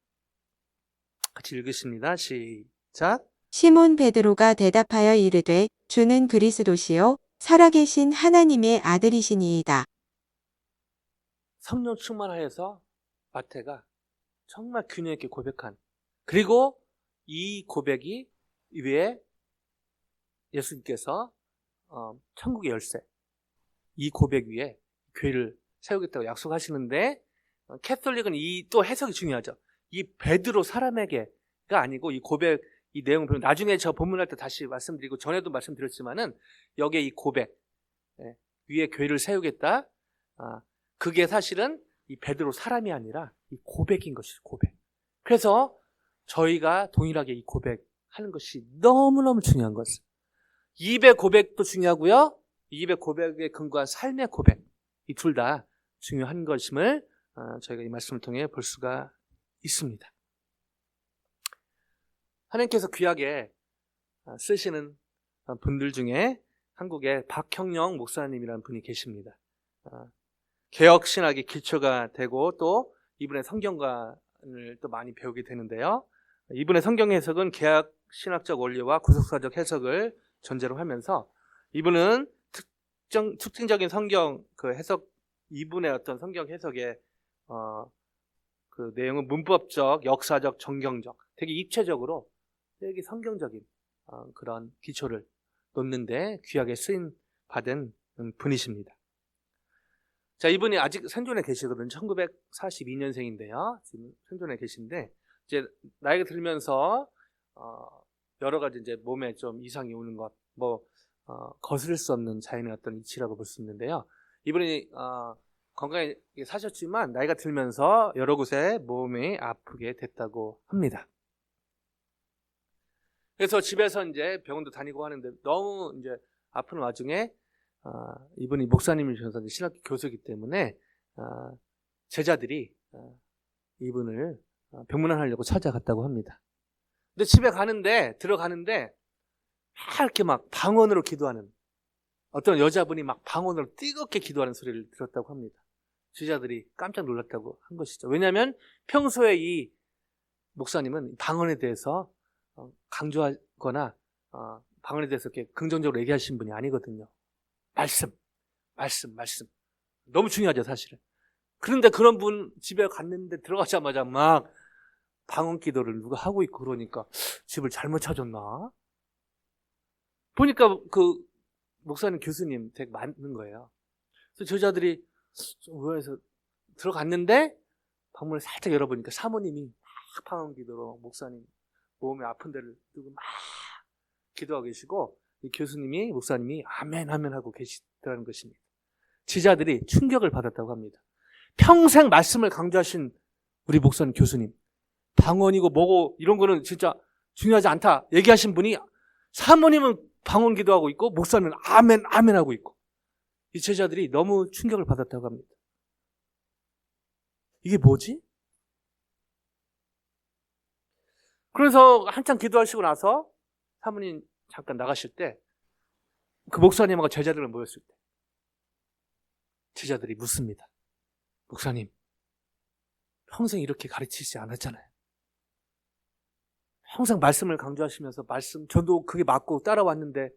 같이 읽겠습니다. 시작. 시몬 베드로가 대답하여 이르되 주는 그리스도시요 살아계신 하나님의 아들이시니이다. 성령 충만하여서 마태가 정말 균형 있게 고백한, 그리고 이 고백이 위에 예수님께서 천국의 열쇠, 이 고백 위에 교회를 세우겠다고 약속하시는데, 캐톨릭은 이 또 해석이 중요하죠. 이 베드로 사람에게가 아니고 이 고백, 이 내용을 보면 나중에 저 본문할 때 다시 말씀드리고 전에도 말씀드렸지만은 여기에 이 고백 위에 교회를 세우겠다, 그게 사실은 이 베드로 사람이 아니라 이 고백인 것이죠. 고백. 그래서 저희가 동일하게 이 고백하는 것이 너무너무 중요한 것을, 입의 고백도 중요하고요, 입의 고백에 근거한 삶의 고백, 이 둘 다 중요한 것임을 저희가 이 말씀을 통해 볼 수가 있습니다. 하나님께서 귀하게 쓰시는 분들 중에 한국에 박형영 목사님이라는 분이 계십니다. 개혁신학의 기초가 되고 또 이분의 성경관을 또 많이 배우게 되는데요. 이분의 성경 해석은 개혁신학적 원리와 구속사적 해석을 전제로 하면서 이분은 특징적인 성경 그 해석, 이분의 어떤 성경 해석의 그 내용은 문법적, 역사적, 정경적, 되게 입체적으로 되게 성경적인 그런 기초를 놓는데 귀하게 쓰임 받은 분이십니다. 자, 이분이 아직 생존해 계시거든요. 1942년생인데요. 지금 생존해 계신데, 이제 나이가 들면서 여러 가지 이제 몸에 좀 이상이 오는 것, 거스를 수 없는 자연의 어떤 이치라고 볼 수 있는데요. 이분이 건강하게 사셨지만 나이가 들면서 여러 곳에 몸이 아프게 됐다고 합니다. 그래서 집에서 이제 병원도 다니고 하는데 너무 이제 아픈 와중에 이분이 목사님이셔서 신학교 교수이기 때문에 제자들이 이분을 병문안하려고 찾아갔다고 합니다. 근데 집에 들어가는데 막 이렇게 막 방언으로 기도하는, 어떤 여자분이 막 방언으로 뜨겁게 기도하는 소리를 들었다고 합니다. 제자들이 깜짝 놀랐다고 한 것이죠. 왜냐하면 평소에 이 목사님은 방언에 대해서 강조하거나 방언에 대해서 이렇게 긍정적으로 얘기하시는 분이 아니거든요. 말씀. 너무 중요하죠, 사실은. 그런데 그런 분 집에 갔는데 들어가자마자 막 방언 기도를 누가 하고 있고 그러니까 집을 잘못 찾았나? 보니까 그 목사님 교수님 되게 많은 거예요. 그래서 저자들이 좀 의아해서 들어갔는데 방문을 살짝 열어보니까 사모님이 막 방언 기도로 목사님 몸에 아픈 데를 뜨고 막 기도하고 계시고 이 교수님이 목사님이 아멘 아멘 하고 계시다는 것입니다. 제자들이 충격을 받았다고 합니다. 평생 말씀을 강조하신 우리 목사님 교수님 방언이고 뭐고 이런 거는 진짜 중요하지 않다 얘기하신 분이 사모님은 방언 기도하고 있고 목사님은 아멘 아멘 하고 있고 이 제자들이 너무 충격을 받았다고 합니다. 이게 뭐지? 그래서 한참 기도하시고 나서 사모님 잠깐 나가실 때 그 목사님하고 제자들을 모였을 때 제자들이 묻습니다. 목사님 평생 이렇게 가르치지 않았잖아요. 항상 말씀을 강조하시면서 저도 그게 맞고 따라왔는데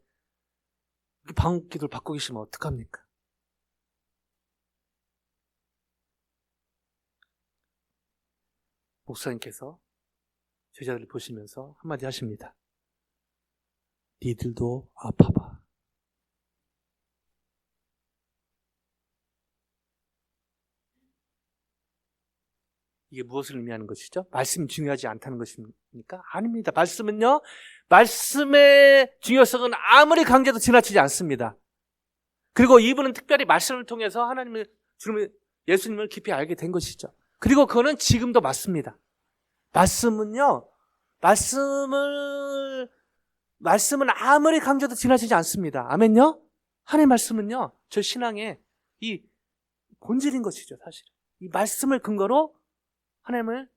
방언 기도를 받고 계시면 어떡합니까? 목사님께서 제자들을 보시면서 한마디 하십니다. 니들도 아파봐. 이게 무엇을 의미하는 것이죠? 말씀이 중요하지 않다는 것입니까? 아닙니다. 말씀은요, 말씀의 중요성은 아무리 강조해도 지나치지 않습니다. 그리고 이분은 특별히 말씀을 통해서 예수님을 깊이 알게 된 것이죠. 그리고 그거는 지금도 맞습니다. 말씀은요, 말씀은 아무리 강조해도 지나치지 않습니다. 아멘요? 하나님의 말씀은요, 저 신앙의 이 본질인 것이죠, 사실. 이 말씀을 근거로 하나님을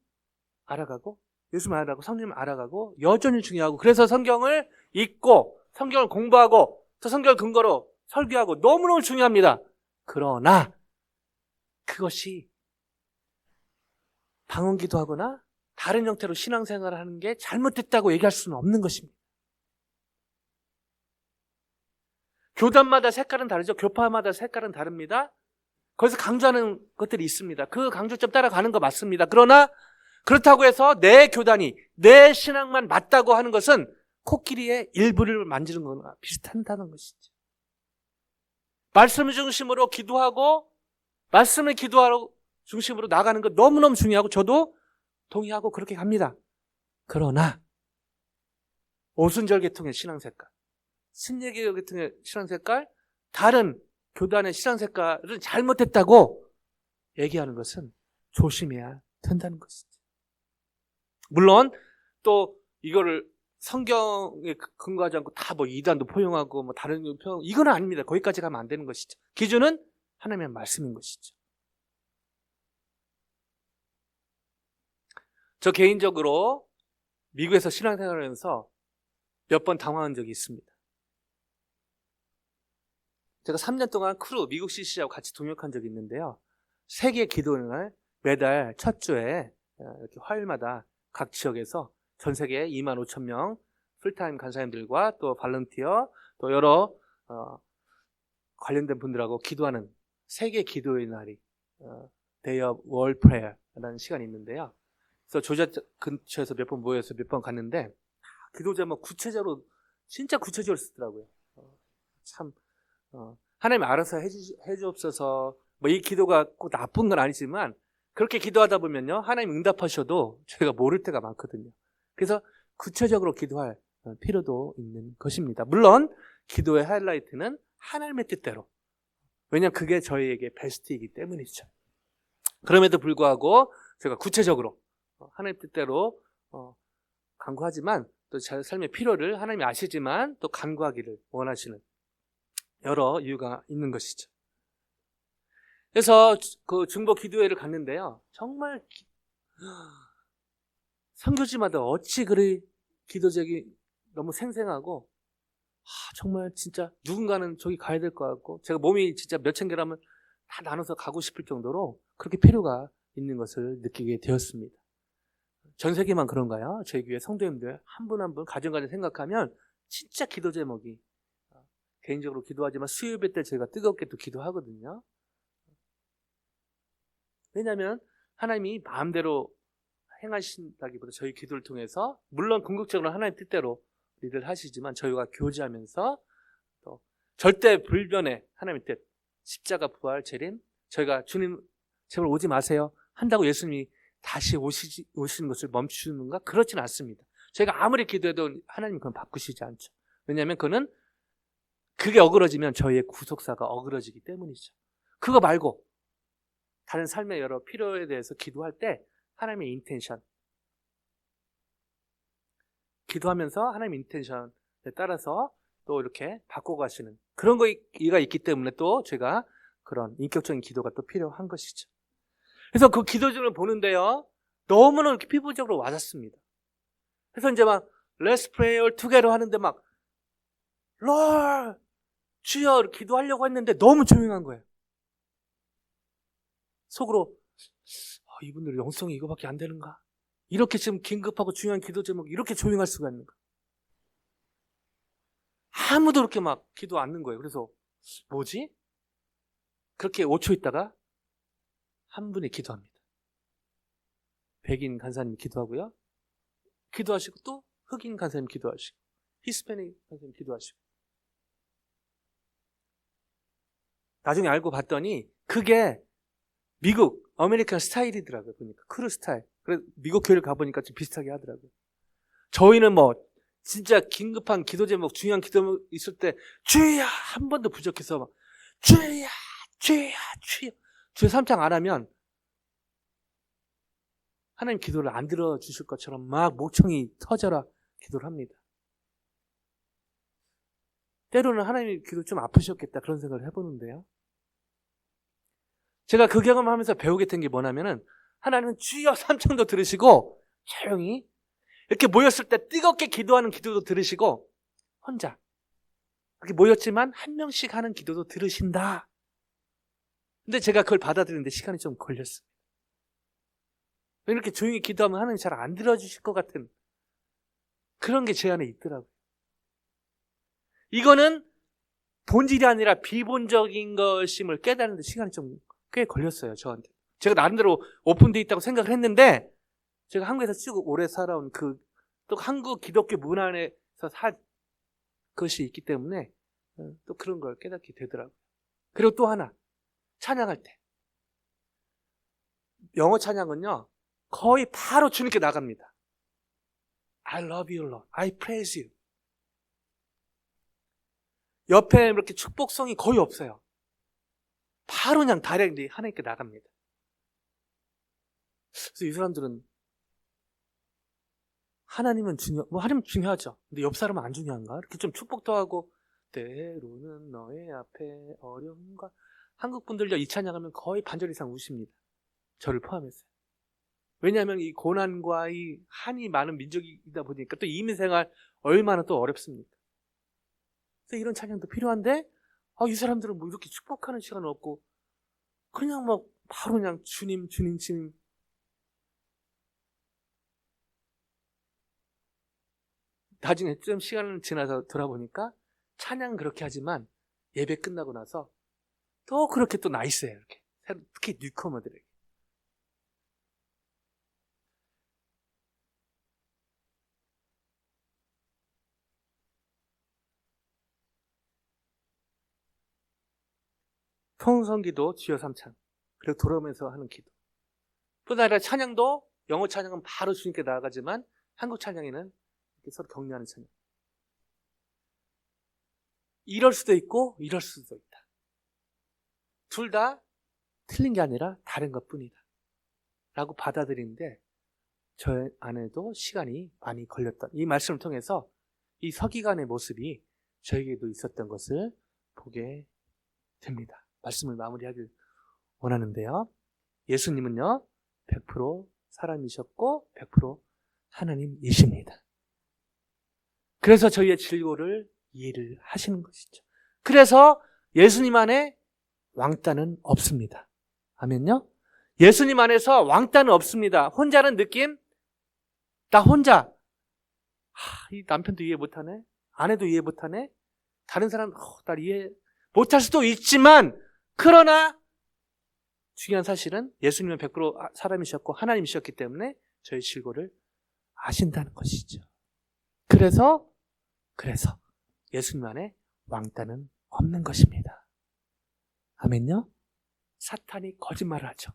알아가고, 예수님을 알아가고, 성령을 알아가고, 여전히 중요하고, 그래서 성경을 읽고, 성경을 공부하고, 또 성경을 근거로 설교하고, 너무너무 중요합니다. 그러나, 그것이 방언 기도하거나, 다른 형태로 신앙생활을 하는 게 잘못됐다고 얘기할 수는 없는 것입니다. 교단마다 색깔은 다르죠. 교파마다 색깔은 다릅니다. 거기서 강조하는 것들이 있습니다. 그 강조점 따라가는 거 맞습니다. 그러나 그렇다고 해서 내 교단이 내 신앙만 맞다고 하는 것은 코끼리의 일부를 만지는 거나 비슷한다는 것이죠. 말씀을 중심으로 기도하고 말씀을 기도하러 중심으로 나가는 것 너무너무 중요하고 저도 동의하고 그렇게 갑니다. 그러나 오순절 계통의 신앙 색깔, 신예계 계통의 신앙 색깔, 다른 교단의 신앙 색깔은 잘못됐다고 얘기하는 것은 조심해야 된다는 것이죠. 물론 또 이거를 성경에 근거하지 않고 다 뭐 이단도 포용하고 뭐 다른 포용 이건 아닙니다. 거기까지 가면 안 되는 것이죠. 기준은 하나님의 말씀인 것이죠. 저 개인적으로 미국에서 신앙생활을 하면서 몇 번 당황한 적이 있습니다. 제가 3년 동안 미국 CC하고 같이 동역한 적이 있는데요. 세계 기도날 매달 첫 주에 이렇게 화요일마다 각 지역에서 전 세계 25,000명 풀타임 간사님들과 또 발런티어 또 여러 관련된 분들하고 기도하는 세계 기도의 날이 Day of World Prayer라는 시간이 있는데요. 그래서 조지아 근처에서 몇 번 모여서 몇 번 갔는데 기도 제목 구체적으로 진짜 구체적으로 쓰더라고요. 참 하나님 알아서 해주옵소서. 뭐 이 기도가 꼭 나쁜 건 아니지만 그렇게 기도하다 보면요 하나님 응답하셔도 저희가 모를 때가 많거든요. 그래서 구체적으로 기도할 필요도 있는 것입니다. 물론 기도의 하이라이트는 하나님의 뜻대로. 왜냐하면 그게 저희에게 베스트이기 때문이죠. 그럼에도 불구하고 제가 구체적으로 하나님 뜻대로 간구하지만 또 제 삶의 필요를 하나님이 아시지만 또 간구하기를 원하시는 여러 이유가 있는 것이죠. 그래서 그 중보 기도회를 갔는데요. 정말 선교지마다 어찌 그리 기도적이 너무 생생하고 정말 진짜 누군가는 저기 가야 될 것 같고 제가 몸이 진짜 몇천 개라면 다 나눠서 가고 싶을 정도로 그렇게 필요가 있는 것을 느끼게 되었습니다. 전 세계만 그런가요? 저희 교회 성도님들 한 분 한 분 가정가정 생각하면 진짜 기도 제목이 개인적으로 기도하지만 수요일 때 제가 뜨겁게 또 기도하거든요. 왜냐하면 하나님이 마음대로 행하신다기보다 저희 기도를 통해서 물론 궁극적으로 하나님 뜻대로 일을 하시지만 저희가 교제하면서 또 절대 불변의 하나님의 뜻 십자가 부활 재림 저희가 주님 제발 오지 마세요 한다고 예수님이 다시 오시는 것을 멈추는가? 그렇지는 않습니다. 저희가 아무리 기도해도 하나님은 그건 바꾸시지 않죠. 왜냐하면 그게 어그러지면 저희의 구속사가 어그러지기 때문이죠. 그거 말고 다른 삶의 여러 필요에 대해서 기도할 때 하나님의 인텐션, 기도하면서 하나님의 인텐션에 따라서 또 이렇게 바꿔가시는 그런 거가 있기 때문에 또 제가 그런 인격적인 기도가 또 필요한 것이죠. 그래서 그 기도중을 보는데요, 너무나 이렇게 피부적으로 와닿습니다. 그래서 이제 막 Let's pray all together 하는데 막 Lord 주여 기도하려고 했는데 너무 조용한 거예요. 속으로 이분들 영성이 이거밖에 안 되는가? 이렇게 지금 긴급하고 중요한 기도 제목 이렇게 조용할 수가 있는가? 아무도 그렇게 막 기도 않는 거예요. 그래서 뭐지? 그렇게 5초 있다가 한 분이 기도합니다. 백인 간사님 기도하고요. 기도하시고 또 흑인 간사님 기도하시고 히스패닉 간사님 기도하시고 나중에 알고 봤더니 그게 미국 아메리칸 스타일이더라고요. 보니까 크루 스타일. 그래서 미국 교회를 가보니까 좀 비슷하게 하더라고요. 저희는 뭐 진짜 긴급한 기도 제목 중요한 기도 제목 있을 때 주야 한 번도 부족해서 막 주야 주야 주야 주여 3장 안 하면 하나님 기도를 안 들어주실 것처럼 막 목청이 터져라 기도를 합니다. 때로는 하나님 기도 좀 아프셨겠다 그런 생각을 해보는데요. 제가 그 경험하면서 배우게 된 게 뭐냐면은 하나님은 주여 3청도 들으시고 조용히 이렇게 모였을 때 뜨겁게 기도하는 기도도 들으시고 혼자 그렇게 모였지만 한 명씩 하는 기도도 들으신다. 근데 제가 그걸 받아들이는데 시간이 좀 걸렸습니다. 왜 이렇게 조용히 기도하면 하나님 잘 안 들어주실 것 같은 그런 게 제 안에 있더라고요. 이거는 본질이 아니라 비본적인 것임을 깨닫는 데 시간이 좀 꽤 걸렸어요, 저한테. 제가 나름대로 오픈되어 있다고 생각을 했는데 제가 한국에서 쭉 오래 살아온 또 한국 기독교 문화 안에서 살 것이 있기 때문에 또 그런 걸 깨닫게 되더라고요. 그리고 또 하나, 찬양할 때. 영어 찬양은요, 거의 바로 주님께 나갑니다. I love you, Lord. I praise you. 옆에 이렇게 축복성이 거의 없어요. 바로 그냥 다이렉트리 하나님께 나갑니다. 그래서 이 사람들은 하나님은 하나님 중요하죠. 근데 옆 사람은 안 중요한가? 이렇게 좀 축복도 하고 때로는 너의 앞에 어려움과 한국 분들요 이 찬양하면 거의 반절 이상 우십니다. 저를 포함해서. 왜냐하면 이 고난과 이 한이 많은 민족이다 보니까 또 이민생활 얼마나 또 어렵습니까? 그래서 이런 찬양도 필요한데 이 사람들은 뭐 이렇게 축복하는 시간은 없고 그냥 막 바로 그냥 주님 주님 주님. 나중에 좀 시간을 지나서 돌아보니까 찬양은 그렇게 하지만 예배 끝나고 나서 또 그렇게 또 나이스해요. 이렇게 특히 뉴커머들에게. 통성기도 주여 3창 그리고 돌아오면서 하는 기도. 뿐 아니라 찬양도 영어 찬양은 바로 주님께 나아가지만 한국 찬양에는 이렇게 서로 격려하는 찬양. 이럴 수도 있고 이럴 수도 있다. 둘 다 틀린 게 아니라 다른 것뿐이다 라고 받아들이는데 저 안에도 시간이 많이 걸렸던 이 말씀을 통해서 이 서기관의 모습이 저에게도 있었던 것을 보게 됩니다. 말씀을 마무리하길 원하는데요. 예수님은요 100% 사람이셨고 100% 하나님이십니다. 그래서 저희의 질고를 이해를 하시는 것이죠. 그래서 예수님 안에 왕따는 없습니다. 아멘요? 예수님 안에서 왕따는 없습니다. 혼자는 느낌? 나 혼자. 이 남편도 이해 못하네. 아내도 이해 못하네. 다른 사람 날 이해 못할 수도 있지만 그러나 중요한 사실은 예수님은 100% 사람이셨고 하나님이셨기 때문에 저희 질고를 아신다는 것이죠. 그래서 예수님 안에 왕따는 없는 것입니다. 아멘요? 사탄이 거짓말을 하죠.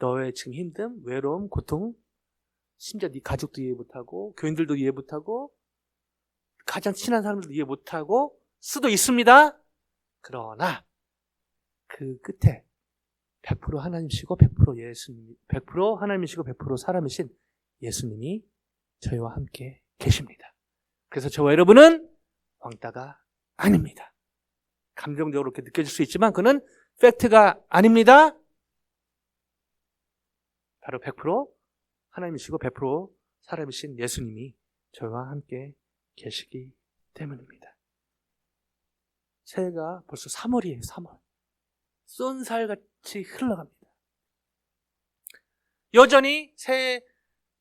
너의 지금 힘듦, 외로움, 고통, 심지어 네 가족도 이해 못하고 교인들도 이해 못하고 가장 친한 사람들도 이해 못하고 수도 있습니다. 그러나 그 끝에 100% 하나님이시고 100% 예수님, 100% 하나님이시고 100% 사람이신 예수님이 저희와 함께 계십니다. 그래서 저와 여러분은 왕따가 아닙니다. 감정적으로 그렇게 느껴질 수 있지만 그는 팩트가 아닙니다. 바로 100% 하나님이시고 100% 사람이신 예수님이 저희와 함께 계시기 때문입니다. 새해가 벌써 3월이에요. 3월. 쏜살같이 흘러갑니다. 여전히 새해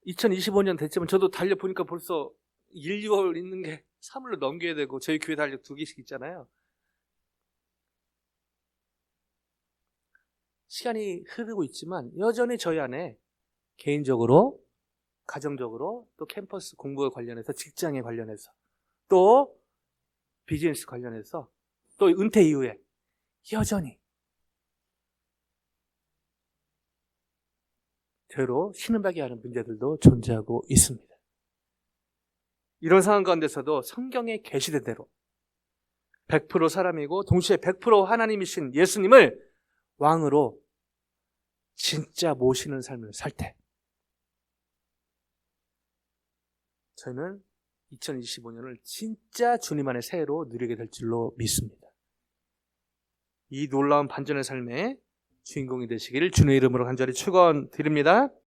2025년 됐지만 저도 달려보니까 벌써 1, 2월 있는 게 3월로 넘겨야 되고 저희 교회 달력 2개씩 있잖아요. 시간이 흐르고 있지만 여전히 저희 안에 개인적으로, 가정적으로, 또 캠퍼스 공부에 관련해서, 직장에 관련해서, 또 비즈니스 관련해서, 또 은퇴 이후에 여전히 죄로 신음하게 하는 문제들도 존재하고 있습니다. 이런 상황 가운데서도 성경에 계시된 대로 100% 사람이고 동시에 100% 하나님이신 예수님을 왕으로 진짜 모시는 삶을 살 때 저희는 2025년을 진짜 주님 안의 새해로 누리게 될 줄로 믿습니다. 이 놀라운 반전의 삶의 주인공이 되시기를 주님의 이름으로 간절히 축원드립니다.